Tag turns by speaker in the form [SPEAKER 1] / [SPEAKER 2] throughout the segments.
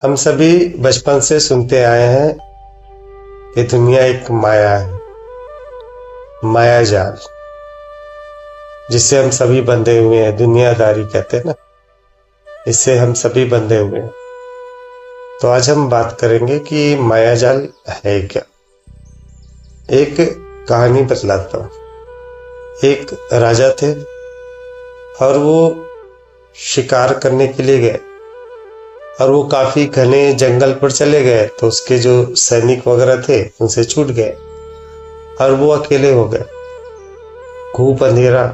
[SPEAKER 1] हम सभी बचपन से सुनते आए हैं कि दुनिया एक माया है, माया जाल, जिससे हम सभी बंधे हुए हैं। दुनियादारी कहते हैं ना, इससे हम सभी बंधे हुए हैं। तो आज हम बात करेंगे कि माया जाल है क्या। एक कहानी बतलाता हूँ। एक राजा थे और वो शिकार करने के लिए गए और वो काफी घने जंगल पर चले गए, तो उसके जो सैनिक वगैरह थे उनसे छूट गए और वो अकेले हो गए। खूब अंधेरा,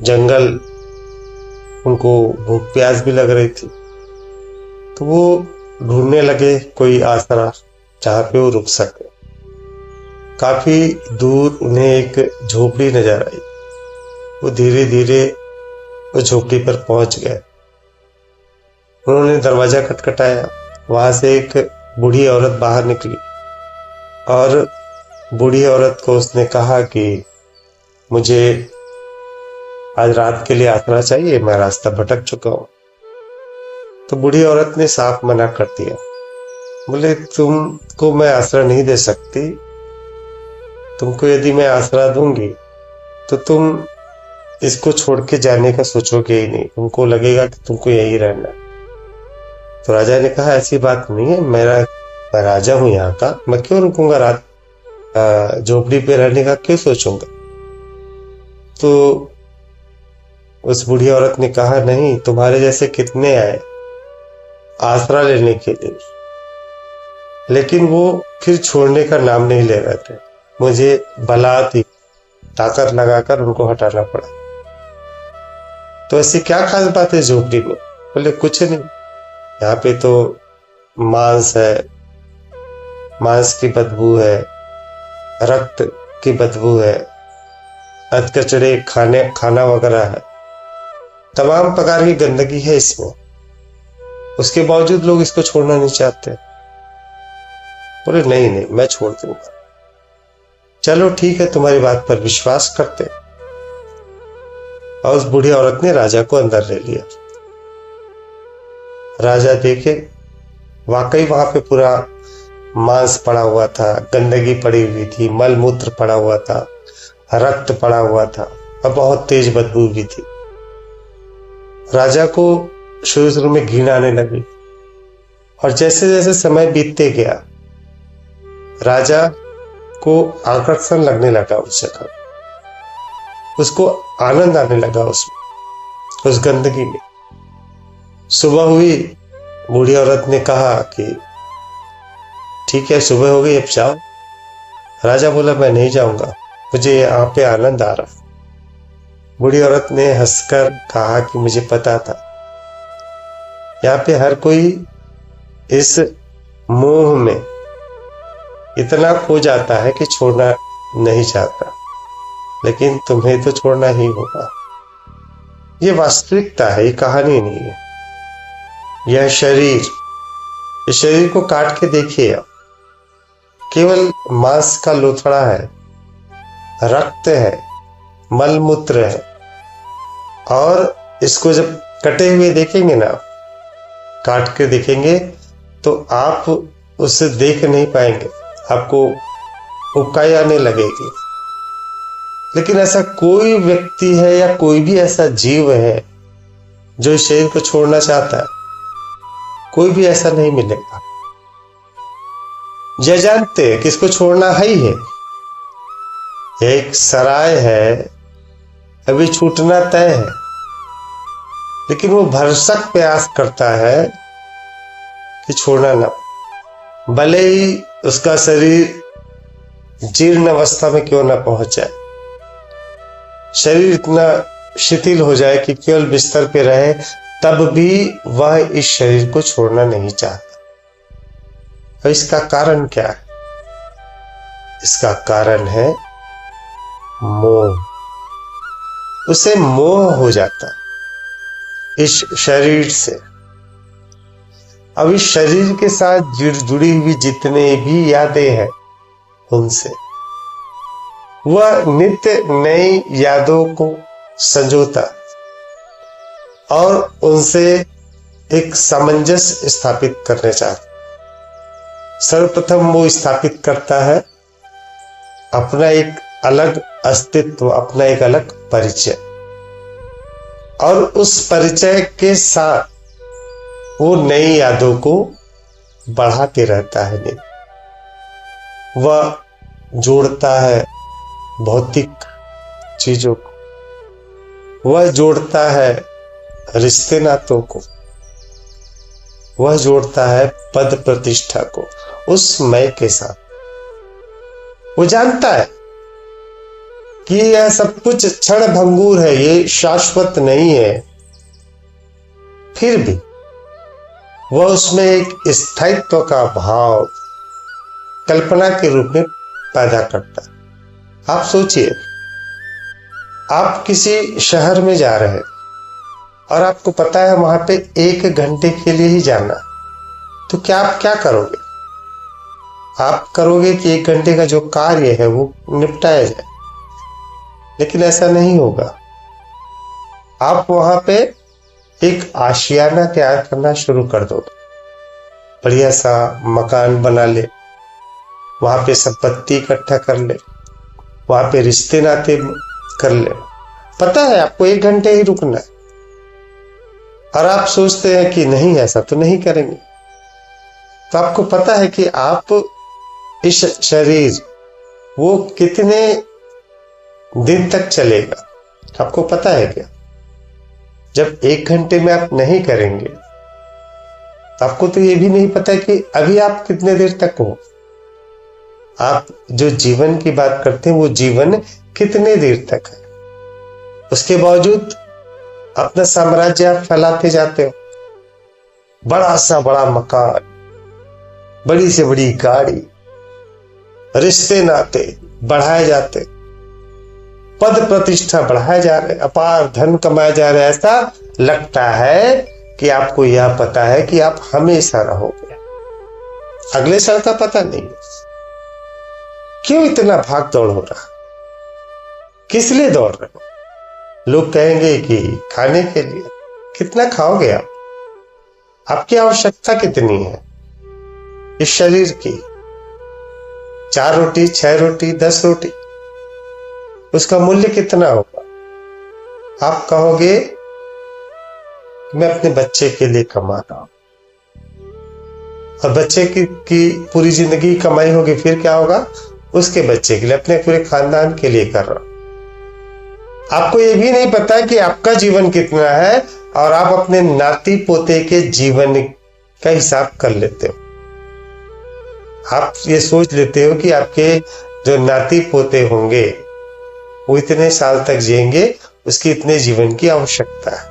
[SPEAKER 1] जंगल, उनको भूख प्यास भी लग रही थी, तो वो ढूंढने लगे कोई आसरा जहां पे वो रुक सके। काफी दूर उन्हें एक झोपड़ी नजर आई। वो धीरे धीरे उस झोपड़ी पर पहुंच गए। उन्होंने दरवाजा खटखटाया। वहां से एक बूढ़ी औरत बाहर निकली और बूढ़ी औरत को उसने कहा कि मुझे आज रात के लिए आसरा चाहिए, मैं रास्ता भटक चुका हूं। तो बूढ़ी औरत ने साफ मना कर दिया। बोले, तुमको मैं आसरा नहीं दे सकती। तुमको यदि मैं आसरा दूंगी तो तुम इसको छोड़ के जाने का सोचोगे ही नहीं, तुमको लगेगा कि तुमको यही रहना है। तो राजा ने कहा, ऐसी बात नहीं है, मैं राजा हूं यहाँ का, मैं क्यों रुकूंगा रात, झोपड़ी पे रहने का क्यों सोचूंगा। तो उस बूढ़ी औरत ने कहा, नहीं, तुम्हारे जैसे कितने आए आसरा लेने के लिए, लेकिन वो फिर छोड़ने का नाम नहीं ले रहे थे। मुझे बलात ही ताकत लगाकर उनको हटाना पड़ा। तो ऐसी क्या खास बात है झोपड़ी में? बोले, कुछ नहीं, यहाँ पे तो मांस है, मांस की बदबू है, रक्त की बदबू है, अधकचरे खाना वगैरह है, तमाम प्रकार की गंदगी है इसमें। उसके बावजूद लोग इसको छोड़ना नहीं चाहते। बोले, नहीं नहीं, मैं छोड़ दूंगा। चलो ठीक है, तुम्हारी बात पर विश्वास करते। और उस बूढ़ी औरत ने राजा को अंदर ले लिया। राजा देखे, वाकई वहां पे पूरा मांस पड़ा हुआ था, गंदगी पड़ी हुई थी, मल मूत्र पड़ा हुआ था, रक्त पड़ा हुआ था और बहुत तेज बदबू भी थी। राजा को शुरू में घृण आने लगी और जैसे जैसे समय बीतते गया, राजा को आकर्षण लगने लगा उस जगह। उसको आनंद आने लगा उसमें, उस गंदगी में। सुबह हुई, बूढ़ी औरत ने कहा कि ठीक है, सुबह हो गई, अब जाओ। राजा बोला, मैं नहीं जाऊंगा, मुझे यहाँ पे आनंद आ रहा। बूढ़ी औरत ने हंसकर कहा कि मुझे पता था, यहाँ पे हर कोई इस मोह में इतना खो जाता है कि छोड़ना नहीं चाहता, लेकिन तुम्हें तो छोड़ना ही होगा। ये वास्तविकता है, ये कहानी नहीं है। यह शरीर, इस शरीर को काट के देखिए आप, केवल मांस का लोथड़ा है, रक्त है, मल मूत्र है। और इसको जब कटे हुए देखेंगे ना, काट के देखेंगे, तो आप उसे देख नहीं पाएंगे, आपको उबकाई आने लगेगी। लेकिन ऐसा कोई व्यक्ति है या कोई भी ऐसा जीव है जो इस शरीर को छोड़ना चाहता है? कोई भी ऐसा नहीं मिलेगा। यह जानते हैं कि इसको छोड़ना है ही है, एक सराय है, अभी छूटना तय है, लेकिन वो भरसक प्रयास करता है कि छोड़ना ना, भले ही उसका शरीर जीर्ण अवस्था में क्यों ना पहुंच जाए, शरीर इतना शिथिल हो जाए कि केवल बिस्तर पे रहे, तब भी वह इस शरीर को छोड़ना नहीं चाहता। तो इसका कारण क्या है? इसका कारण है मोह। उसे मोह हो जाता इस शरीर से। अब इस शरीर के साथ जुड़ी हुई जितने भी यादें हैं, उनसे वह नित्य नई यादों को संजोता और उनसे एक सामंजस्य स्थापित करने चाहता है। सर्वप्रथम वो स्थापित करता है अपना एक अलग अस्तित्व, अपना एक अलग परिचय, और उस परिचय के साथ वो नई यादों को बढ़ाते रहता है। नहीं, वह जोड़ता है भौतिक चीजों को, वह जोड़ता है रिश्ते नातों को, वह जोड़ता है पद प्रतिष्ठा को उस मैं के साथ। वो जानता है कि यह सब कुछ क्षण भंगुर है, ये शाश्वत नहीं है, फिर भी वह उसमें एक स्थायित्व का भाव कल्पना के रूप में पैदा करता है। आप सोचिए, आप किसी शहर में जा रहे हैं और आपको पता है वहां पे 1 घंटे के लिए ही जाना, तो क्या आप क्या करोगे? आप करोगे कि 1 घंटे का जो कार्य है वो निपटाया जाए, लेकिन ऐसा नहीं होगा। आप वहां पे एक आशियाना तैयार करना शुरू कर दो, बढ़िया सा मकान बना ले, वहां पे संपत्ति इकट्ठा कर ले, वहां पे रिश्ते नाते कर ले। पता है आपको 1 घंटे ही रुकना है, और आप सोचते हैं कि नहीं, ऐसा तो नहीं करेंगे। तो आपको पता है कि आप इस शरीर वो कितने दिन तक चलेगा, आपको पता है क्या? जब 1 घंटे में आप नहीं करेंगे तो आपको तो ये भी नहीं पता कि अभी आप कितने देर तक हो। आप जो जीवन की बात करते हैं वो जीवन कितने देर तक है, उसके बावजूद अपना साम्राज्य आप फैलाते जाते हो। बड़ा सा बड़ा मकान, बड़ी से बड़ी गाड़ी, रिश्ते नाते बढ़ाए जाते, पद प्रतिष्ठा बढ़ाए जा रहे, अपार धन कमाए जा रहे। ऐसा लगता है कि आपको यह पता है कि आप हमेशा रहोगे, अगले साल का पता नहीं। क्यों इतना भाग दौड़ हो रहा? किस लिए दौड़ रहे हो? लोग कहेंगे कि खाने के लिए। कितना खाओगे आप? आपकी आवश्यकता कितनी है इस शरीर की? 4 रोटी, 6 रोटी, 10 रोटी, उसका मूल्य कितना होगा? आप कहोगे मैं अपने बच्चे के लिए कमा रहा हूं, और बच्चे की पूरी जिंदगी कमाई होगी, फिर क्या होगा? उसके बच्चे के लिए, अपने पूरे खानदान के लिए कर रहा हूं। आपको यह भी नहीं पता कि आपका जीवन कितना है, और आप अपने नाती पोते के जीवन का हिसाब कर लेते हो। आप ये सोच लेते हो कि आपके जो नाती पोते होंगे वो इतने साल तक जिएंगे, उसकी इतने जीवन की आवश्यकता है।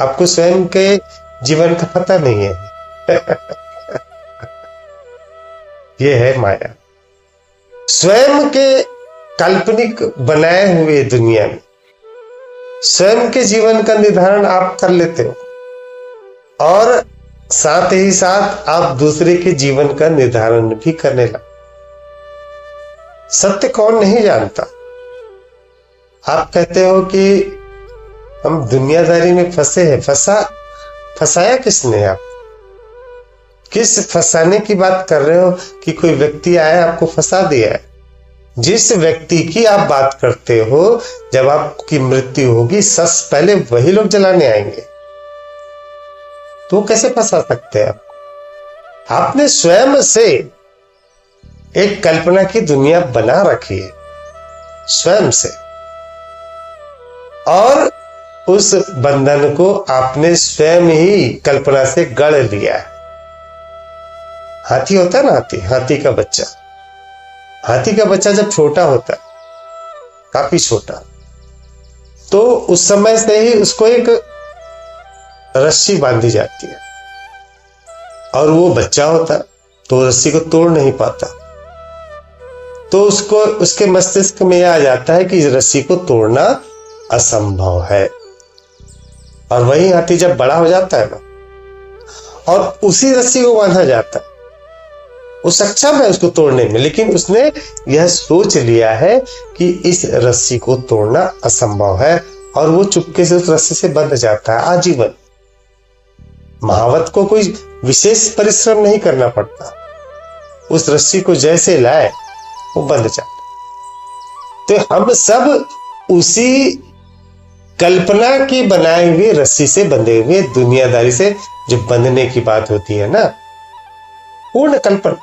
[SPEAKER 1] आपको स्वयं के जीवन का पता नहीं है। ये है माया। स्वयं के काल्पनिक बनाए हुए दुनिया में स्वयं के जीवन का निर्धारण आप कर लेते हो, और साथ ही साथ आप दूसरे के जीवन का निर्धारण भी करने लगे। सत्य कौन नहीं जानता? आप कहते हो कि हम दुनियादारी में फंसे हैं। फंसाया किसने? आप किस फंसाने की बात कर रहे हो कि कोई व्यक्ति आया आपको फंसा दिया है? जिस व्यक्ति की आप बात करते हो, जब आपकी मृत्यु होगी, सबसे पहले वही लोग जलाने आएंगे, तो कैसे फंसा सकते हैं आपको? आपने स्वयं से एक कल्पना की दुनिया बना रखी है, स्वयं से, और उस बंधन को आपने स्वयं ही कल्पना से गढ़ लिया है। हाथी होता है ना, हाथी का बच्चा। हाथी का बच्चा जब छोटा होता है, काफी छोटा, तो उस समय से ही उसको एक रस्सी बांधी जाती है, और वो बच्चा होता है तो रस्सी को तोड़ नहीं पाता। तो उसको, उसके मस्तिष्क में यह आ जाता है कि इस रस्सी को तोड़ना असंभव है। और वही हाथी जब बड़ा हो जाता है ना, और उसी रस्सी को बांधा जाता है, वो सक्षम है उसको तोड़ने में, लेकिन उसने यह सोच लिया है कि इस रस्सी को तोड़ना असंभव है, और वो चुपके से उस रस्सी से बंध जाता है आजीवन। महावत को कोई विशेष परिश्रम नहीं करना पड़ता, उस रस्सी को जैसे लाए वो बंध जाता। तो हम सब उसी कल्पना की बनाए हुए रस्सी से बंधे हुए, दुनियादारी से जो बंधने की बात होती है ना, पूर्ण कल्पना।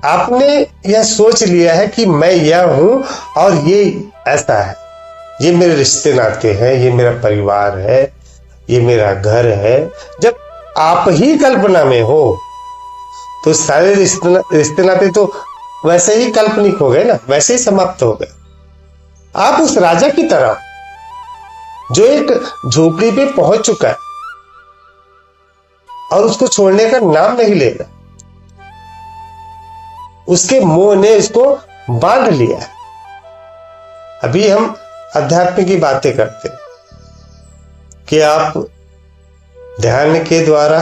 [SPEAKER 1] आपने यह सोच लिया है कि मैं यह हूं और ये ऐसा है, ये मेरे रिश्ते नाते हैं, ये मेरा परिवार है, ये मेरा घर है। जब आप ही कल्पना में हो तो सारे रिश्ते नाते तो वैसे ही काल्पनिक हो गए ना, वैसे ही समाप्त हो गए। आप उस राजा की तरह जो एक झोपड़ी पे पहुंच चुका है और उसको छोड़ने का नाम नहीं लेगा, उसके मोह ने उसको बांध लिया। अभी हम अध्यात्म की बातें करते हैं कि आप ध्यान के द्वारा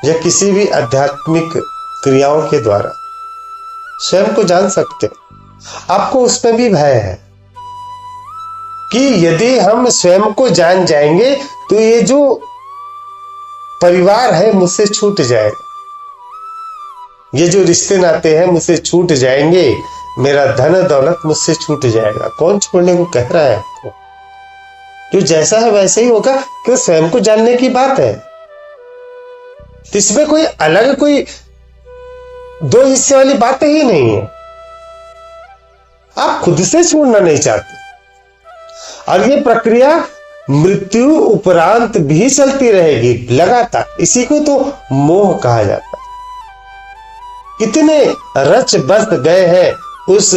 [SPEAKER 1] या किसी भी आध्यात्मिक क्रियाओं के द्वारा स्वयं को जान सकते हो। आपको उसमें भी भय है कि यदि हम स्वयं को जान जाएंगे तो ये जो परिवार है मुझसे छूट जाएगा, ये जो रिश्ते नाते हैं मुझसे छूट जाएंगे, मेरा धन दौलत मुझसे छूट जाएगा। कौन छोड़ने को कह रहा है आपको? जो जैसा है वैसे ही होगा, क्यों? स्वयं को जानने की बात है। इसमें कोई अलग, कोई दो हिस्से वाली बातें ही नहीं है। आप खुद से छोड़ना नहीं चाहते और ये प्रक्रिया मृत्यु उपरांत भी चलती रहेगी लगातार। इसी को तो मोह कहा जाता है। इतने रच बस गए हैं उस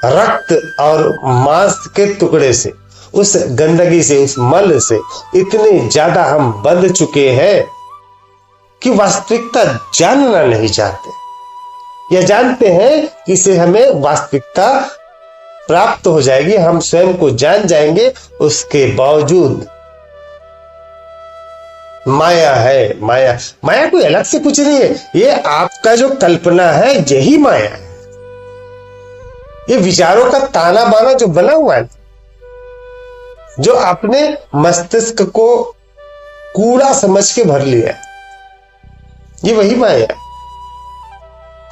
[SPEAKER 1] रक्त और मांस के टुकड़े से, उस गंदगी से, उस मल से इतने ज्यादा हम बंध चुके हैं कि वास्तविकता जानना नहीं चाहते। या जानते हैं कि इससे हमें वास्तविकता प्राप्त हो जाएगी, हम स्वयं को जान जाएंगे, उसके बावजूद माया है। माया, माया कोई अलग से कुछ नहीं है, ये आपका जो कल्पना है यही माया है। ये विचारों का ताना बाना जो बना हुआ है, जो आपने मस्तिष्क को कूड़ा समझ के भर लिया है, ये वही माया है।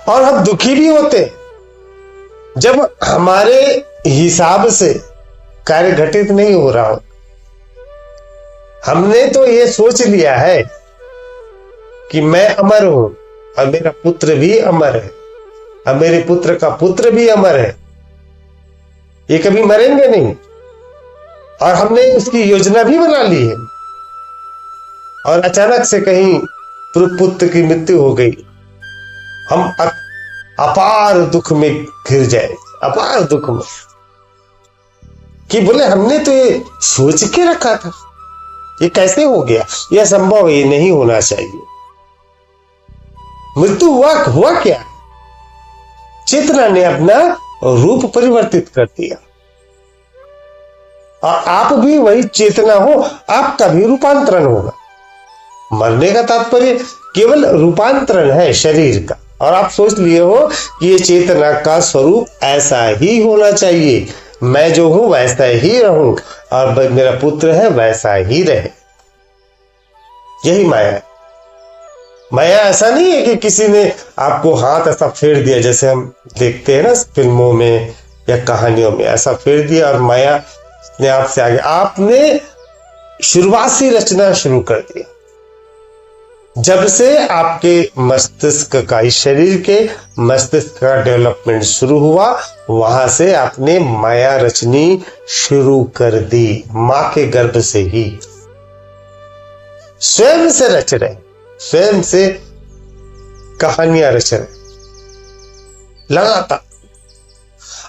[SPEAKER 1] और हम दुखी भी होते जब हमारे हिसाब से कार्य घटित नहीं हो रहा हो। हमने तो ये सोच लिया है कि मैं अमर हूं और मेरा पुत्र भी अमर है और मेरे पुत्र का पुत्र भी अमर है, ये कभी मरेंगे नहीं। और हमने उसकी योजना भी बना ली है और अचानक से कहीं पुत्र की मृत्यु हो गई, हम अपार दुख में घिर जाए, अपार दुख में कि बोले हमने तो ये सोच के रखा था, ये कैसे हो गया, यह संभव, ये नहीं होना चाहिए। मृत्यु हुआ क्या? चेतना ने अपना रूप परिवर्तित कर दिया और आप भी वही चेतना हो, आपका भी रूपांतरण होगा। मरने का तात्पर्य केवल रूपांतरण है शरीर का, और आप सोच लिए हो कि ये चेतना का स्वरूप ऐसा ही होना चाहिए, मैं जो हूं वैसा ही रहूं और मेरा पुत्र है वैसा ही रहे। यही माया है। माया ऐसा नहीं है कि किसी ने आपको हाथ ऐसा फेर दिया, जैसे हम देखते हैं ना फिल्मों में या कहानियों में, ऐसा फेर दिया और माया ने आपसे आगे, आपने शुरुआत से रचना शुरू कर दिया। जब से आपके मस्तिष्क का, इस शरीर के मस्तिष्क का डेवलपमेंट शुरू हुआ, वहां से आपने माया रचनी शुरू कर दी। मां के गर्भ से ही स्वयं से रच रहे, स्वयं से कहानियां रच रहे लगातार।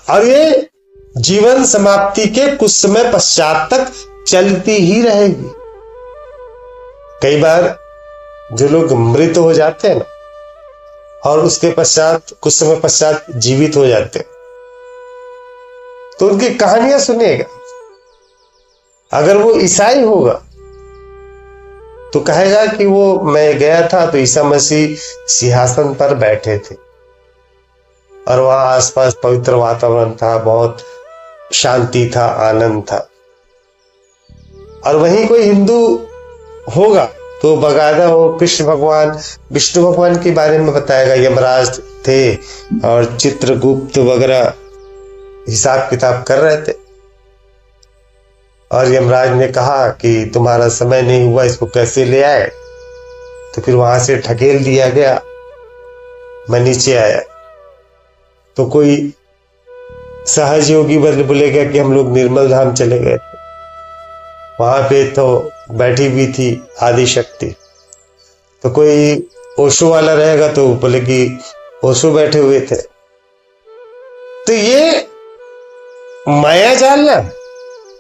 [SPEAKER 1] और ये जीवन समाप्ति के कुछ समय पश्चात तक चलती ही रहेगी। कई बार जो लोग मृत हो जाते हैं ना और उसके पश्चात कुछ समय पश्चात जीवित हो जाते हैं, तो उनकी कहानियां सुनिएगा। अगर वो ईसाई होगा तो कहेगा कि वो, मैं गया था तो ईसा मसीह सिंहासन पर बैठे थे और वहां आसपास पवित्र वातावरण था, बहुत शांति था, आनंद था। और वहीं कोई हिंदू होगा तो बकायदा वो कृष्ण भगवान विष्णु भगवान के बारे में बताएगा। यमराज थे और चित्रगुप्त वगैरह हिसाब किताब कर रहे थे और यमराज ने कहा कि तुम्हारा समय नहीं हुआ, इसको कैसे ले आए। तो फिर वहां से ढकेल दिया गया, मैं नीचे आया तो कोई सहज योगी बोलेगा कि हम लोग निर्मल धाम चले गए थे, वहां पे तो बैठी हुई थी आदि शक्ति। तो कोई ओशो वाला रहेगा तो बोले कि ओशो बैठे हुए थे। तो ये माया जाल ना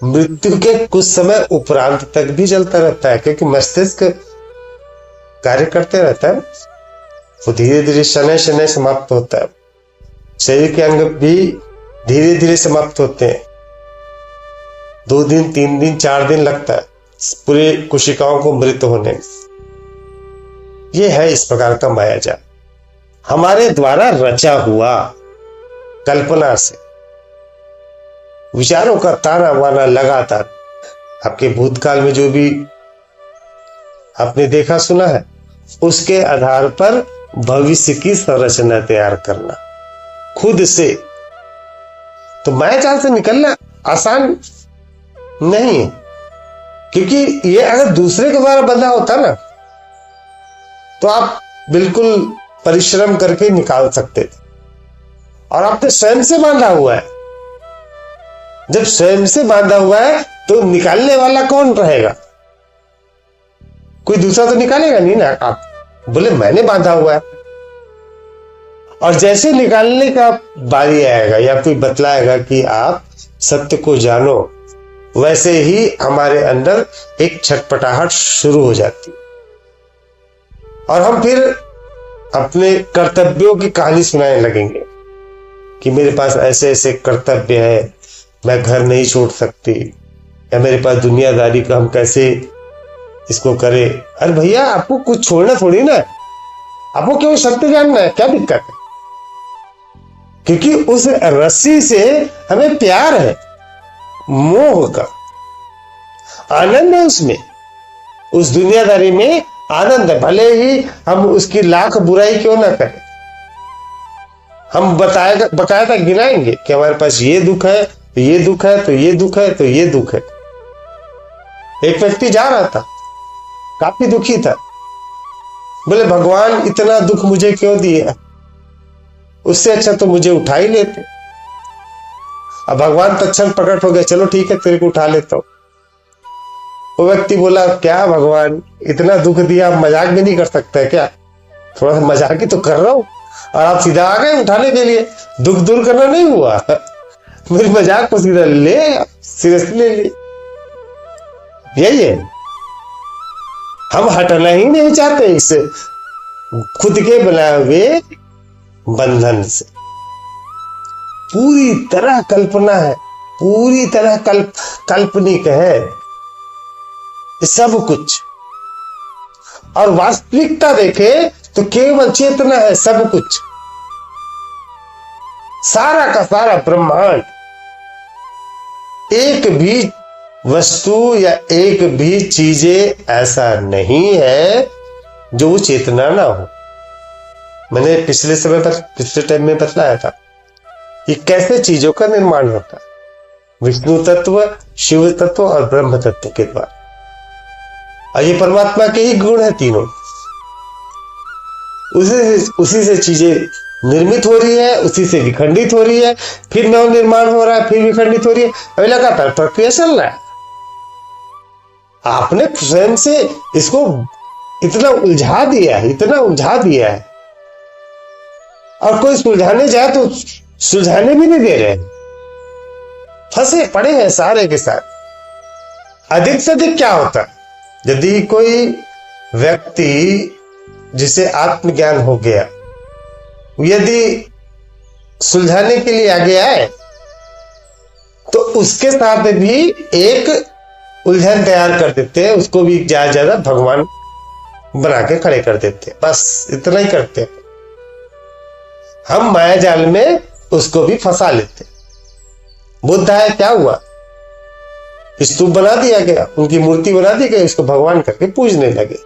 [SPEAKER 1] मृत्यु के कुछ समय उपरांत तक भी चलता रहता है, क्योंकि मस्तिष्क कार्य करते रहता है, वो धीरे धीरे शनै शनै समाप्त होता है। शरीर के अंग भी धीरे धीरे समाप्त होते हैं, 2 दिन 3 दिन 4 दिन लगता है पूरे कोशिकाओं को मृत होने में। यह है इस प्रकार का मायाजाल, हमारे द्वारा रचा हुआ, कल्पना से, विचारों का ताना बाना लगातार आपके भूतकाल में जो भी आपने देखा सुना है उसके आधार पर भविष्य की संरचना तैयार करना खुद से। तो मायाजाल से निकलना आसान नहीं है, क्योंकि ये अगर दूसरे के द्वारा बंधा होता ना तो आप बिल्कुल परिश्रम करके निकाल सकते थे, और आपने स्वयं से बांधा हुआ है। जब स्वयं से बांधा हुआ है तो निकालने वाला कौन रहेगा? कोई दूसरा तो निकालेगा नहीं ना। आप बोले मैंने बांधा हुआ है, और जैसे निकालने का बारी आएगा या कोई बतलाएगा कि आप सत्य को जानो, वैसे ही हमारे अंदर एक छटपटाहट शुरू हो जाती है और हम फिर अपने कर्तव्यों की कहानी सुनाने लगेंगे कि मेरे पास ऐसे ऐसे कर्तव्य है, मैं घर नहीं छोड़ सकती, या मेरे पास दुनियादारी का हम कैसे इसको करें। अरे भैया, आपको कुछ छोड़ना थोड़ी ना, आपको क्यों सत्य जानना है, क्या दिक्कत है? क्योंकि उस रस्सी से हमें प्यार है, मोह का आनंद है, उसमें, उस दुनियादारी में आनंद है। भले ही हम उसकी लाख बुराई क्यों ना करें, हम बकायदा गिनाएंगे कि हमारे पास ये दुख है, तो ये दुख है, तो ये दुख है, तो ये दुख है। एक व्यक्ति जा रहा था, काफी दुखी था, बोले भगवान इतना दुख मुझे क्यों दिया, उससे अच्छा तो मुझे उठा ही लेते। अब भगवान तत्क्षण प्रकट हो गया, चलो ठीक है तेरे को उठा लेता हूं। वो व्यक्ति बोला क्या भगवान इतना दुख दिया, आप मजाक भी नहीं कर सकते क्या? थोड़ा सा मजाक ही तो कर रहा हूं और आप सीधा आ गए उठाने के लिए। दुख दूर करना नहीं हुआ, मेरी मजाक को सीधा सीरियसली ले ली। यही है, हम हटना ही नहीं चाहते इस खुद के बनाए हुए बंधन से। पूरी तरह कल्पना है, पूरी तरह काल्पनिक है सब कुछ, और वास्तविकता देखे तो केवल चेतना है सब कुछ। सारा का सारा ब्रह्मांड, एक भी वस्तु या एक भी चीजें ऐसा नहीं है जो वो चेतना ना हो। मैंने पिछले टाइम में बतलाया था कि कैसे चीजों का निर्माण होता है, विष्णु तत्व, शिव तत्व और ब्रह्म तत्व के द्वारा। और ये परमात्मा के ही गुण है तीनों, उसी से चीजें निर्मित हो रही है, उसी से विखंडित हो रही है, फिर नव निर्माण हो रहा है, फिर विखंडित हो रही है, अभी लगातार प्रक्रिया चल रहा है। आपने स्वयं से इसको इतना उलझा दिया है, इतना उलझा दिया है, और कोई सुलझाने जाए तो सुलझाने भी नहीं दे रहे, फंसे पड़े हैं सारे के साथ। अधिक से अधिक क्या होता है, यदि कोई व्यक्ति जिसे आत्मज्ञान हो गया, यदि सुलझाने के लिए आगे आए तो उसके साथ भी एक उलझन तैयार कर देते हैं, उसको भी ज्यादा भगवान बना के खड़े कर देते हैं। बस इतना ही करते हैं, हम माया जाल में उसको भी फंसा लेते हैं। बुद्ध है, क्या हुआ? स्तूप बना दिया गया, उनकी मूर्ति बना दी गई, उसको भगवान करके पूजने लगे।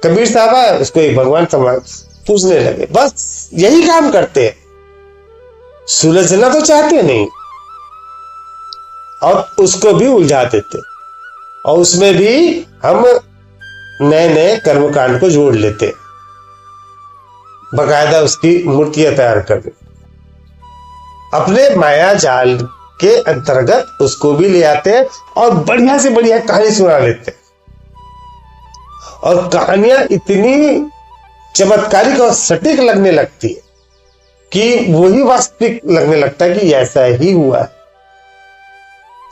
[SPEAKER 1] कबीर साहब आए, उसको एक भगवान समझ पूजने लगे। बस यही काम करते हैं, सुलझना तो चाहते नहीं और उसको भी उलझा देते, और उसमें भी हम नए नए कर्मकांड को जोड़ लेते, बकायदा उसकी मूर्तियां तैयार कर देते, अपने माया जाल के अंतर्गत उसको भी ले आते हैं और बढ़िया से बढ़िया कहानी सुना लेते हैं। और कहानियां इतनी चमत्कारिक और सटीक लगने लगती है कि वही वास्तविक लगने लगता है कि ऐसा ही हुआ है।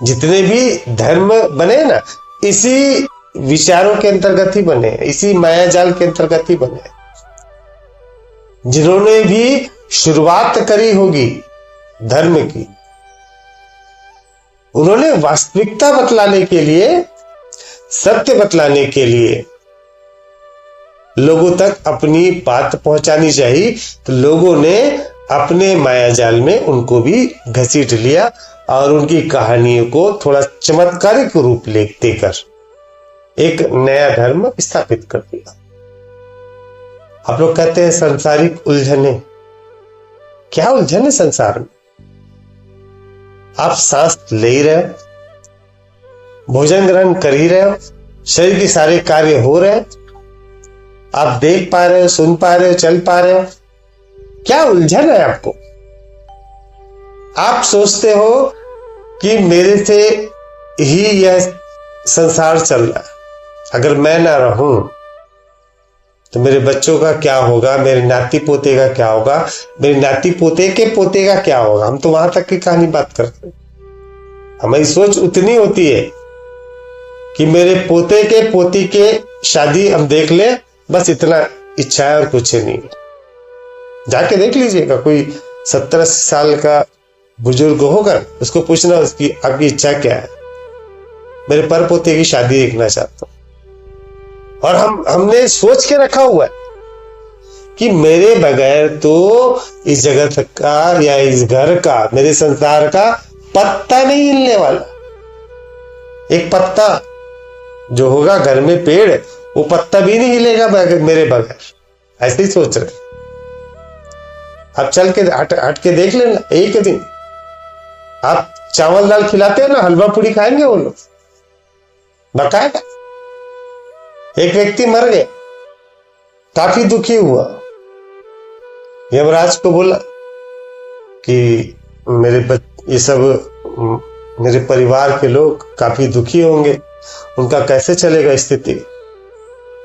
[SPEAKER 1] जितने भी धर्म बने ना, इसी विचारों के अंतर्गत ही बने, इसी माया जाल के अंतर्गत ही बने। जिन्होंने भी शुरुआत करी होगी धर्म की, उन्होंने वास्तविकता बतलाने के लिए, सत्य बतलाने के लिए लोगों तक अपनी बात पहुंचानी चाहिए, तो लोगों ने अपने माया जाल में उनको भी घसीट लिया और उनकी कहानियों को थोड़ा चमत्कारिक रूप देकर एक नया धर्म स्थापित कर दिया। आप लोग कहते हैं सांसारिक उलझने, क्या उलझन है संसार में? आप सांस ले ही रहे हो, भोजन ग्रहण कर ही रहे हो, शरीर के सारे कार्य हो रहे हैं, आप देख पा रहे हो, सुन पा रहे हो, चल पा रहे हो, क्या उलझन है आपको? आप सोचते हो कि मेरे से ही यह संसार चल रहा है, अगर मैं ना रहूं तो मेरे बच्चों का क्या होगा, मेरे नाती पोते का क्या होगा, मेरे नाती पोते के पोते का क्या होगा। हम तो वहां तक की कहानी बात करते हैं। हमारी सोच उतनी होती है कि मेरे पोते के पोती के शादी हम देख ले, बस इतना इच्छा है और कुछ नहीं। जाके देख लीजिएगा, कोई 70 साल का बुजुर्ग होगा, उसको पूछना उसकी आपकी इच्छा क्या है, मेरे पर पोते की शादी देखना चाहता हूं। और हमने सोच के रखा हुआ है कि मेरे बगैर तो इस जगत का या इस घर का, मेरे संसार का पत्ता नहीं हिलने वाला। एक पत्ता जो होगा घर में पेड़, वो पत्ता भी नहीं हिलेगा मेरे बगैर, ऐसे ही सोच रहे। आप चल के हट के देख लेना, एक दिन आप चावल दाल खिलाते हो ना, हलवा पूरी खाएंगे वो लोग बकायदा। एक व्यक्ति मर गया, काफी दुखी हुआ, यमराज को बोला कि ये सब मेरे परिवार के लोग काफी दुखी होंगे, उनका कैसे चलेगा स्थिति,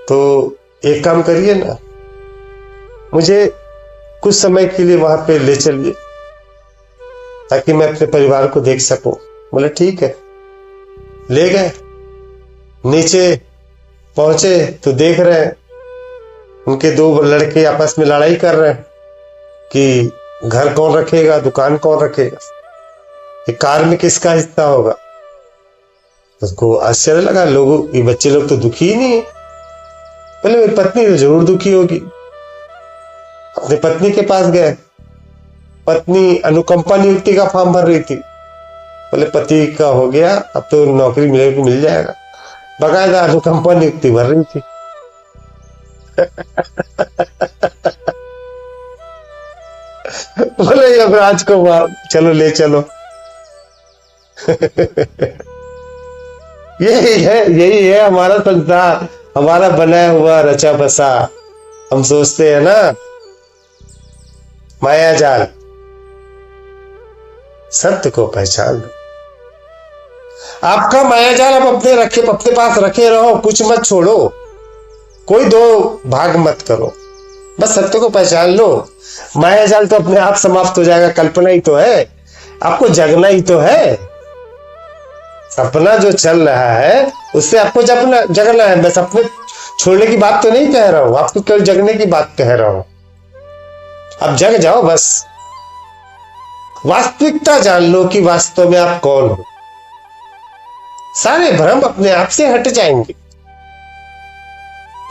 [SPEAKER 1] तो एक काम करिए ना, मुझे कुछ समय के लिए वहां पे ले चलिए ताकि मैं अपने परिवार को देख सकूं। बोले ठीक है। ले गए, नीचे पहुंचे तो देख रहे हैं उनके दो लड़के आपस में लड़ाई कर रहे हैं कि घर कौन रखेगा, दुकान कौन रखेगा, ये कार में किसका हिस्सा होगा। उसको आश्चर्य लगा, लोगों ये बच्चे लोग तो दुखी ही नहीं है। बोले मेरी पत्नी तो जरूर दुखी होगी। अपने पत्नी के पास गए, पत्नी अनुकंपा नियुक्ति का फॉर्म भर रही थी। बोले पति का हो गया, अब तो नौकरी मिल जाएगा, बकायदा अनुकंपा नियुक्ति भर रही थी। बोले यमराज को चलो ले चलो। यही है हमारा संसार, हमारा बनाया हुआ रचा बसा। हम सोचते हैं ना माया जाल, सत्य को पहचान लो। आपका माया जाल आप अपने पास रखे रहो, कुछ मत छोड़ो, कोई दो भाग मत करो, बस सत्य को पहचान लो। माया जाल तो अपने आप समाप्त हो जाएगा, कल्पना ही तो है, आपको जगना ही तो है। सपना जो चल रहा है उससे आपको जगना है। मैं सपने छोड़ने की बात तो नहीं कह रहा हूं, आपको केवल जगने की बात कह रहा हूं। अब जग जाओ, बस वास्तविकता जान लो कि वास्तव में आप कौन हो। सारे भ्रम अपने आप से हट जाएंगे,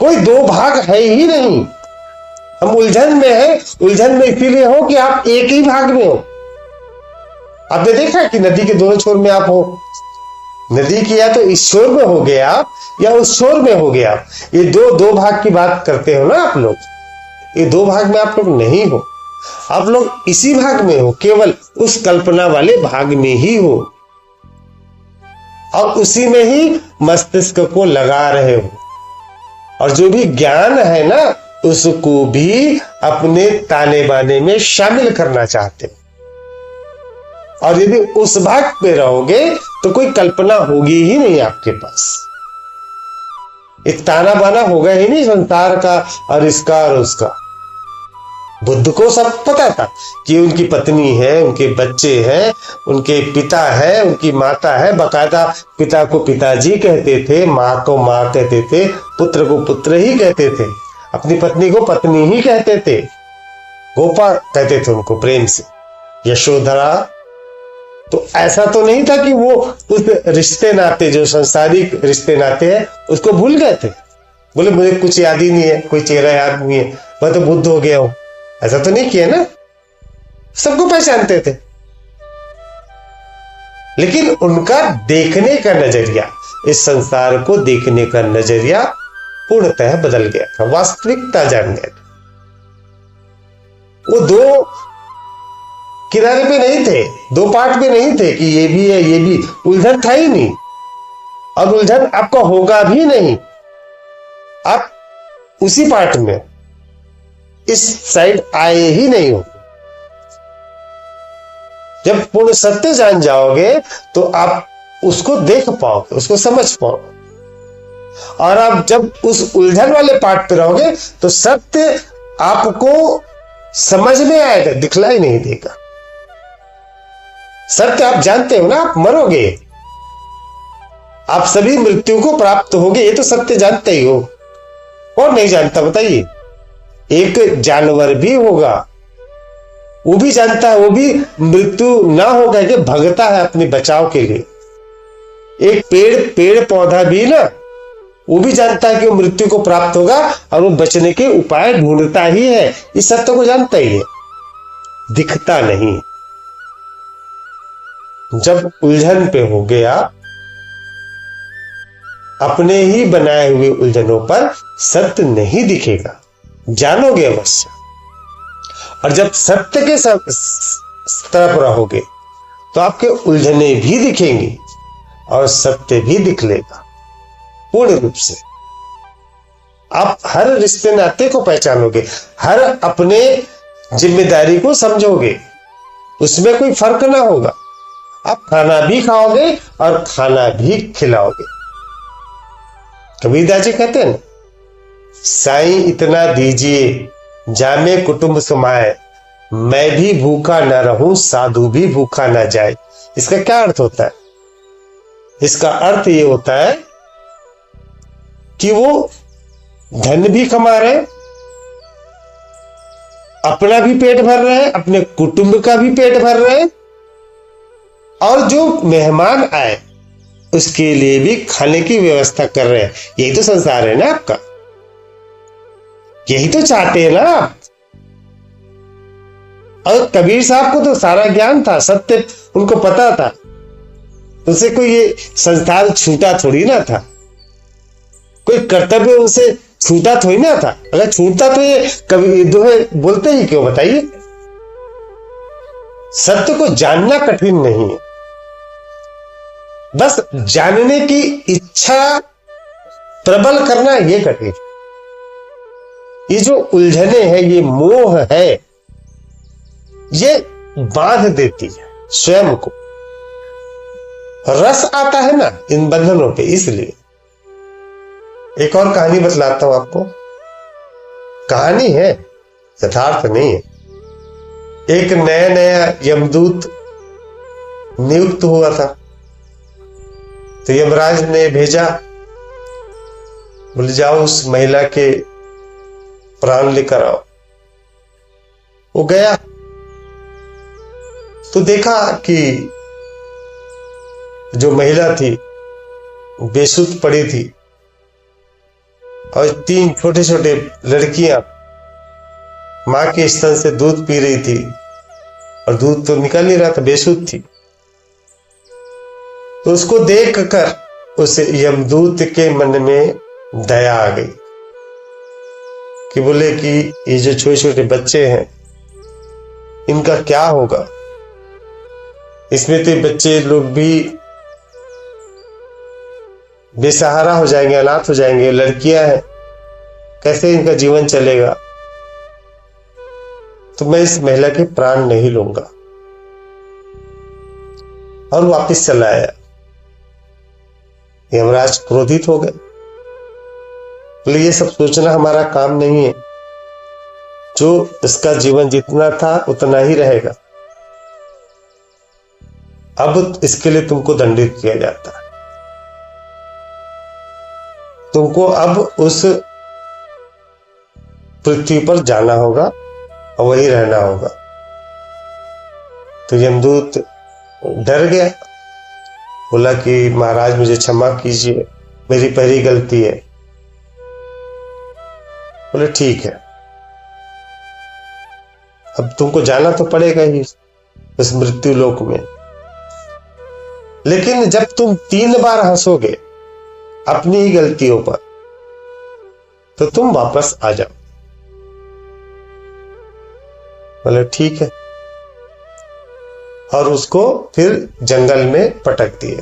[SPEAKER 1] कोई दो भाग है ही नहीं। हम उलझन में हैं, उलझन में इसीलिए हो कि आप एक ही भाग में हो। आपने देखा कि नदी के दोनों छोर में आप हो, नदी की या तो इस छोर में हो गए आप या उस छोर में हो गए आप। ये दो भाग की बात करते हो ना आप लोग, ये दो भाग में आप लोग नहीं हो, आप लोग इसी भाग में हो, केवल उस कल्पना वाले भाग में ही हो और उसी में ही मस्तिष्क को लगा रहे हो। और जो भी ज्ञान है ना उसको भी अपने ताने बाने में शामिल करना चाहते हो। और यदि उस भाग पे रहोगे तो कोई कल्पना होगी ही नहीं आपके पास, एक ताना बाना होगा ही नहीं संसार का और इसका और उसका। बुद्ध को सब पता था कि उनकी पत्नी है, उनके बच्चे हैं, उनके पिता है, उनकी माता है, बकायदा पिता को पिताजी कहते थे, माँ को माँ कहते थे, पुत्र को पुत्र ही कहते थे, अपनी पत्नी को पत्नी ही कहते थे, गोपा कहते थे उनको प्रेम से, यशोधरा। तो ऐसा तो नहीं था कि वो उस रिश्ते नाते जो संसारिक रिश्ते नाते हैं उसको भूल गए थे, बोले मुझे कुछ याद ही नहीं है, कोई चेहरा याद नहीं है, मैं तो बुद्ध हो गया हूं। ऐसा तो नहीं किया ना, सबको पहचानते थे। लेकिन उनका देखने का नजरिया, इस संसार को देखने का नजरिया पूर्णतः बदल गया था, वास्तविकता जान गए थे। वो दो किनारे पे नहीं थे, दो पार्ट पे नहीं थे कि ये भी है ये भी, उलझन था ही नहीं और उलझन आपका होगा भी नहीं। आप उसी पार्ट में इस साइड आए ही नहीं हो। जब पूर्ण सत्य जान जाओगे तो आप उसको देख पाओगे, उसको समझ पाओगे। और आप जब उस उलझन वाले पार्ट पे रहोगे तो सत्य आपको समझ में आएगा, दिखलाई नहीं देगा। सत्य आप जानते हो ना, आप मरोगे, आप सभी मृत्यु को प्राप्त होगे, ये तो सत्य जानते ही हो। कौन नहीं जानता बताइए? एक जानवर भी होगा, वो भी जानता है, वो भी मृत्यु ना होगा कि भगता है अपने बचाव के लिए। एक पेड़ पौधा भी ना, वो भी जानता है कि वो मृत्यु को प्राप्त होगा और वो बचने के उपाय ढूंढता ही है, इस सत्य को जानता ही है, दिखता नहीं। जब उलझन पे हो गया, अपने ही बनाए हुए उलझनों पर सत्य नहीं दिखेगा, जानोगे अवश्य। और जब सत्य के तरफ रहोगे तो आपके उलझने भी दिखेंगी और सत्य भी दिखलेगा पूर्ण रूप से। आप हर रिश्ते नाते को पहचानोगे, हर अपने जिम्मेदारी को समझोगे, उसमें कोई फर्क ना होगा। आप खाना भी खाओगे और खाना भी खिलाओगे। कबीरदास जी कहते हैं ना, साईं इतना दीजिए जामे कुटुंब समाए, मैं भी भूखा न रहूं साधु भी भूखा न जाए। इसका क्या अर्थ होता है? इसका अर्थ ये होता है कि वो धन भी कमा रहे, अपना भी पेट भर रहे हैं, अपने कुटुंब का भी पेट भर रहे हैं, और जो मेहमान आए उसके लिए भी खाने की व्यवस्था कर रहे हैं। यही तो संसार है ना आपका, यही तो चाहते हैं ना आप। और कबीर साहब को तो सारा ज्ञान था, सत्य उनको पता था, उनसे कोई ये संसार छूटा थोड़ी ना था, कोई कर्तव्य उनसे छूटा थोड़ी ना था। अगर छूटता तो ये कभी दोहे बोलते ही क्यों, बताइए? सत्य को जानना कठिन नहीं है, बस जानने की इच्छा प्रबल करना यह कठिन। ये जो उलझने हैं, ये मोह है, ये बांध देती है स्वयं को। रस आता है ना इन बंधनों पे, इसलिए। एक और कहानी बतलाता हूं आपको, कहानी है, यथार्थ नहीं है। एक नया यमदूत नियुक्त हुआ था, तो यमराज ने भेजा, बोले जाओ उस महिला के प्राण लेकर आओ। वो गया तो देखा कि जो महिला थी बेसुध पड़ी थी और 3 छोटे छोटे लड़कियां मां के स्तन से दूध पी रही थी और दूध तो निकल नहीं रहा था, बेसुध थी। तो उसको देख कर उस यमदूत के मन में दया आ गई कि बोले कि ये जो छोटे छोटे बच्चे हैं इनका क्या होगा। इसमें तो बच्चे लोग भी बेसहारा हो जाएंगे, अनाथ हो जाएंगे, लड़कियां हैं, कैसे इनका जीवन चलेगा। तो मैं इस महिला के प्राण नहीं लूंगा। और वापस चला आया। यमराज क्रोधित हो गए, बोले ये सब सोचना हमारा काम नहीं है, जो इसका जीवन जितना था उतना ही रहेगा, अब इसके लिए तुमको दंडित किया जाता है। तुमको अब उस पृथ्वी पर जाना होगा और वहीं रहना होगा। तो यमदूत डर गया, बोला कि महाराज मुझे क्षमा कीजिए, मेरी पहली गलती है। बोले ठीक है, अब तुमको जाना तो पड़ेगा ही उस मृत्यु लोक में, लेकिन जब तुम 3 बार हंसोगे अपनी ही गलतियों पर तो तुम वापस आ जाओ। बोले ठीक है, और उसको फिर जंगल में पटक दिए।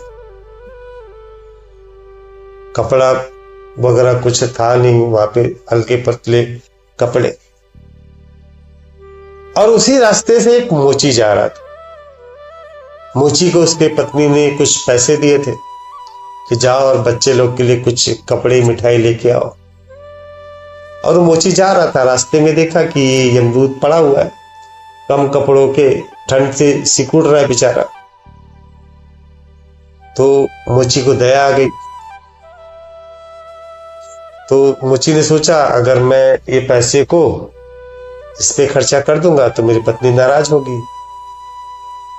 [SPEAKER 1] कपड़ा वगैरह कुछ था नहीं वहां पे, हल्के पतले कपड़े। और उसी रास्ते से एक मोची जा रहा था। मोची को उसके पत्नी ने कुछ पैसे दिए थे कि जाओ और बच्चे लोग के लिए कुछ कपड़े मिठाई लेके आओ। और वो मोची जा रहा था, रास्ते में देखा कि यमदूत पड़ा हुआ है, कम कपड़ों के, ठंड से सिकुड़ रहा है बेचारा। तो मोची को दया आ गई। तो मोची ने सोचा अगर मैं ये पैसे को इस पे खर्चा कर दूंगा तो मेरी पत्नी नाराज होगी।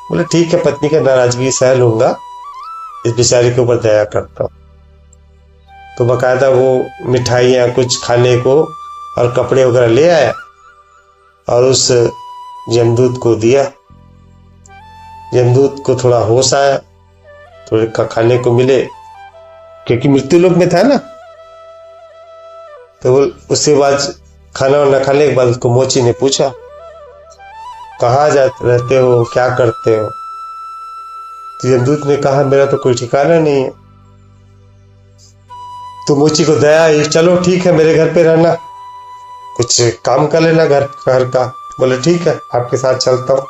[SPEAKER 1] बोले ठीक है, पत्नी का नाराजगी सह लूंगा, इस बेचारी के ऊपर दया करता हूं। तो बकायदा वो मिठाइयां कुछ खाने को और कपड़े वगैरह ले आया और उस यमदूत को दिया। यमदूत को थोड़ा होश आया, थोड़े खाने को मिले, क्योंकि मृत्यु लोक में था ना। तो उसके बाद खाना वाना खाने के बाद उसको मोची ने पूछा कहाँ जाते रहते हो, क्या करते हो। तो यमदूत ने कहा मेरा तो कोई ठिकाना नहीं है। तो मोची को दया आई, चलो ठीक है मेरे घर पे रहना, कुछ काम कर लेना घर का। बोले ठीक है, आपके साथ चलता हूं।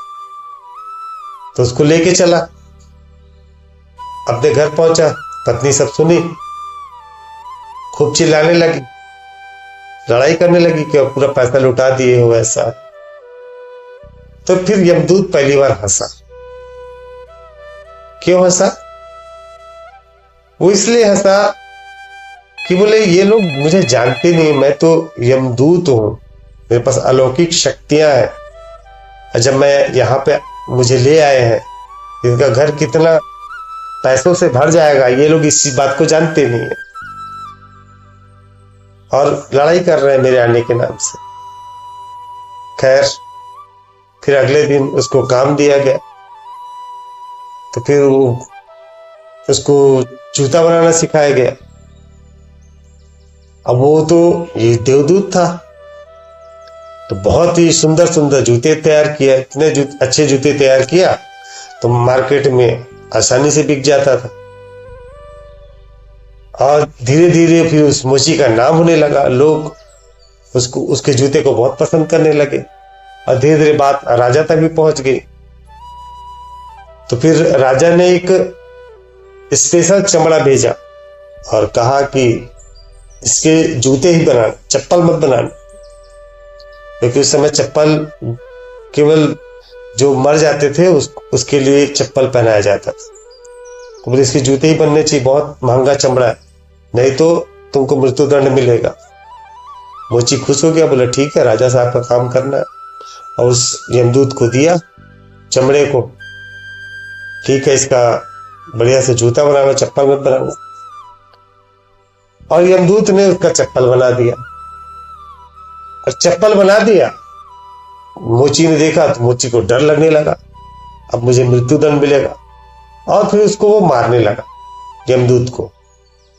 [SPEAKER 1] तो उसको लेके चला, अपने घर पहुंचा। पत्नी सब सुनी, खूब चिल्लाने लगी, लड़ाई करने लगी कि पूरा पैसा लुटा दिए हो ऐसा। तो फिर यमदूत पहली बार हंसा। क्यों हंसा? वो इसलिए हंसा कि बोले ये लोग मुझे जानते नहीं, मैं तो यमदूत हूं, मेरे पास अलौकिक शक्तियां हैं। और जब मैं यहाँ पे मुझे ले आए हैं, इनका घर कितना पैसों से भर जाएगा, ये लोग इसी बात को जानते नहीं है और लड़ाई कर रहे हैं मेरे आने के नाम से। खैर, फिर अगले दिन उसको काम दिया गया। तो फिर उसको जूता बनाना सिखाया गया। अब वो तो ये देवदूत था, तो बहुत ही सुंदर सुंदर जूते तैयार किया। इतने अच्छे जूते तैयार किया तो मार्केट में आसानी से बिक जाता था। और धीरे धीरे फिर उस मोची का नाम होने लगा, लोग उसके जूते को बहुत पसंद करने लगे और धीरे धीरे बात राजा तक भी पहुंच गई। तो फिर राजा ने एक स्पेशल चमड़ा भेजा और कहा कि इसके जूते ही बनाना, चप्पल मत बनाना, क्योंकि उस समय चप्पल केवल जो मर जाते थे उसके लिए चप्पल पहनाया जाता था। तो बोले इसके जूते ही बनने चाहिए, बहुत महंगा चमड़ा है, नहीं तो तुमको मृत्युदंड मिलेगा। मोची खुश हो गया, बोला ठीक है, राजा साहब का काम करना है। और उस यमदूत को दिया चमड़े को, ठीक है इसका बढ़िया से जूता बनाना, चप्पल मत बनाना। और यमदूत ने उसका चप्पल बना दिया। और चप्पल बना दिया, मोची ने देखा तो मोची को डर लगने लगा, अब मुझे मृत्युदंड मिलेगा। और फिर उसको वो मारने लगा, यमदूत को।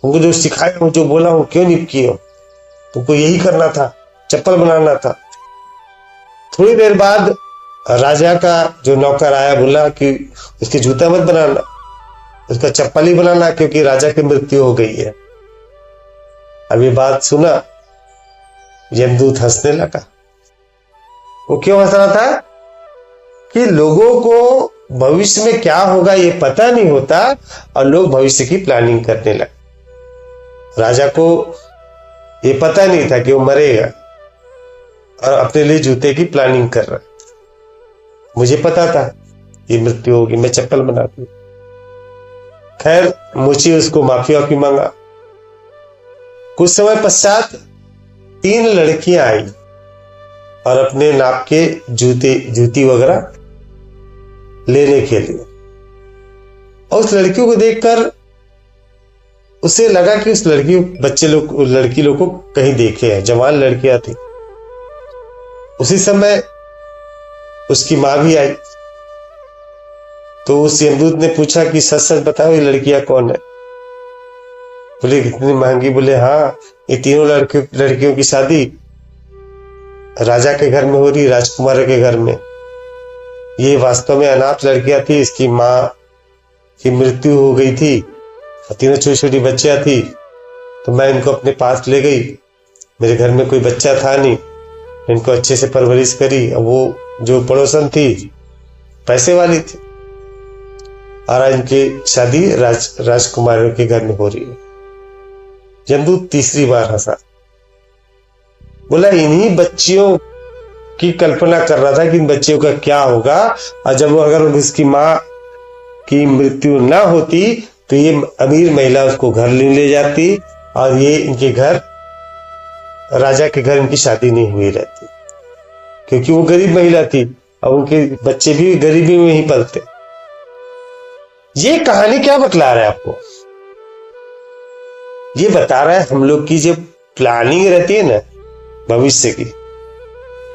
[SPEAKER 1] उनको जो सिखाया हूं, जो बोला हूं, क्यों नहीं किए हो? तुमको यही करना था, चप्पल बनाना था। थोड़ी देर बाद राजा का जो नौकर आया, बोला कि उसके जूता मत बनाना, उसका चप्पल ही बनाना, क्योंकि राजा की मृत्यु हो गई है। अब ये बात सुना, यमदूत हंसने लगा। वो क्यों हंस रहा था? कि लोगों को भविष्य में क्या होगा ये पता नहीं होता, और लोग भविष्य की प्लानिंग करने लगे। राजा को ये पता नहीं था कि वो मरेगा, और अपने लिए जूते की प्लानिंग कर रहा है। मुझे पता था ये मृत्यु होगी, मैं चप्पल बनाती। खैर, मुझे उसको माफी वाफी मांगा। कुछ समय पश्चात 3 लड़कियां आई और अपने नाप के जूती वगैरह लेने के लिए। और उस लड़कियों को देखकर उसे लगा कि उस लड़की लोग को कहीं देखे हैं, जवान लड़कियां थी। उसी समय उसकी मां भी आई। तो उस यमदूत ने पूछा कि सच सच बताओ, ये लड़कियां कौन है? बोले कितनी महंगी? बोले हाँ, ये तीनों लड़कियों की शादी राजा के घर में हो रही, राजकुमार के घर में। ये वास्तव में अनाथ लड़कियां थी, इसकी मां की मृत्यु हो गई थी, तीनों छोटी छोटी बच्चियां थी। तो मैं इनको अपने पास ले गई, मेरे घर में कोई बच्चा था नहीं, इनको अच्छे से परवरिश करी। वो जो पड़ोसन थी पैसे वाली थी, और इनकी शादी राजकुमारों के घर में हो रही है। यमदूत तीसरी बार हंसा, बोला इन्हीं बच्चियों की कल्पना कर रहा था कि इन बच्चियों का क्या होगा, और जब अगर उसकी मां की मृत्यु ना होती तो ये अमीर महिला उसको घर ले जाती, और ये इनके घर, राजा के घर इनकी शादी नहीं हुई रहती, क्योंकि वो गरीब महिला थी और उनके बच्चे भी गरीबी में ही पलते। ये कहानी क्या बतला रहा है आपको? ये बता रहा है हम लोग की जो प्लानिंग रहती है ना भविष्य की,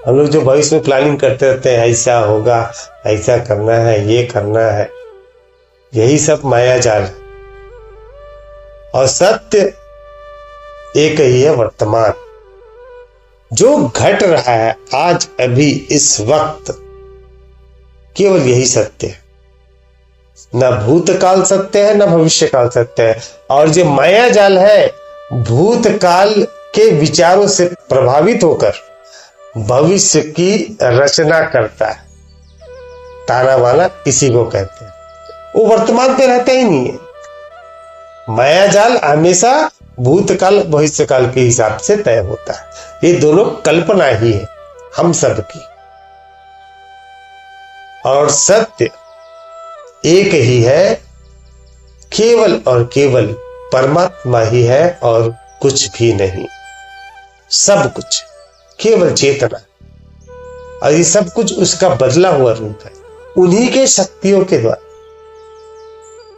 [SPEAKER 1] हम लोग जो भविष्य में प्लानिंग करते रहते हैं, ऐसा होगा, ऐसा करना है, ये करना है, यही सब माया जाल है। और सत्य एक ही है, वर्तमान। जो घट रहा है आज अभी इस वक्त, केवल यही सत्य है। न भूतकाल सत्य है, न भविष्य काल सत्य है। और जो माया जाल है, भूतकाल के विचारों से प्रभावित होकर भविष्य की रचना करता है। ताना बाना इसी को कहते हैं। वो वर्तमान पे रहता ही नहीं है। माया जाल हमेशा भूतकाल भविष्यकाल के हिसाब से तय होता है। ये दोनों कल्पना ही है हम सब की, और सत्य एक ही है, केवल और केवल परमात्मा ही है, और कुछ भी नहीं। सब कुछ केवल चेतना, और ये सब कुछ उसका बदला हुआ रूप है। उन्हीं के शक्तियों के द्वारा,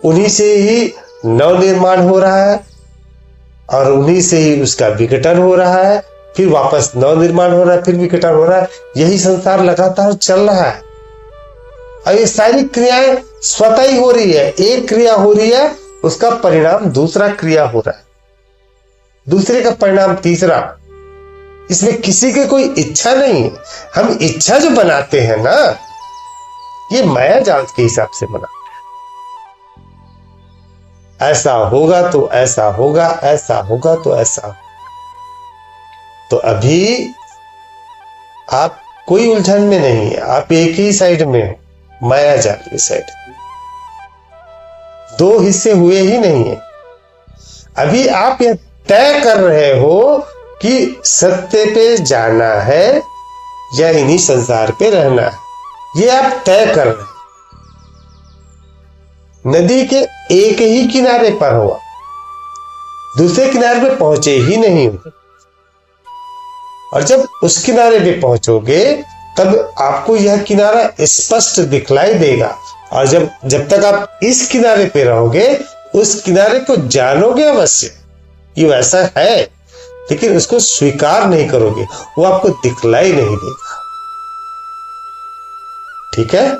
[SPEAKER 1] उन्हीं से ही नव निर्माण हो रहा है, और उन्हीं से ही उसका विघटन हो रहा है, फिर वापस नव निर्माण हो रहा है, फिर विघटन हो रहा है। यही संसार लगातार चल रहा है, और ये सारी क्रियाएं स्वतः ही हो रही है। एक क्रिया हो रही है, उसका परिणाम दूसरा क्रिया हो रहा है, दूसरे का परिणाम तीसरा। इसमें किसी की कोई इच्छा नहीं है। हम इच्छा जो बनाते हैं ना, ये माया जाल के हिसाब से बनाते हैं। ऐसा होगा तो ऐसा होगा, ऐसा होगा तो ऐसा। तो अभी आप कोई उलझन में नहीं है, आप एक ही साइड में हो, माया जाल की साइड। दो हिस्से हुए ही नहीं है। अभी आप यह तय कर रहे हो कि सत्य पे जाना है या इन्हीं संसार पे रहना है। ये आप तय कर रहे हैं। नदी के एक ही किनारे पर हुआ, दूसरे किनारे पे पहुंचे ही नहीं हो। और जब उस किनारे पे पहुंचोगे तब आपको यह किनारा स्पष्ट दिखलाई देगा। और जब तक आप इस किनारे पे रहोगे, उस किनारे को जानोगे अवश्य, ये वैसा है, लेकिन उसको स्वीकार नहीं करोगे, वो आपको दिखलाई नहीं देगा। ठीक है।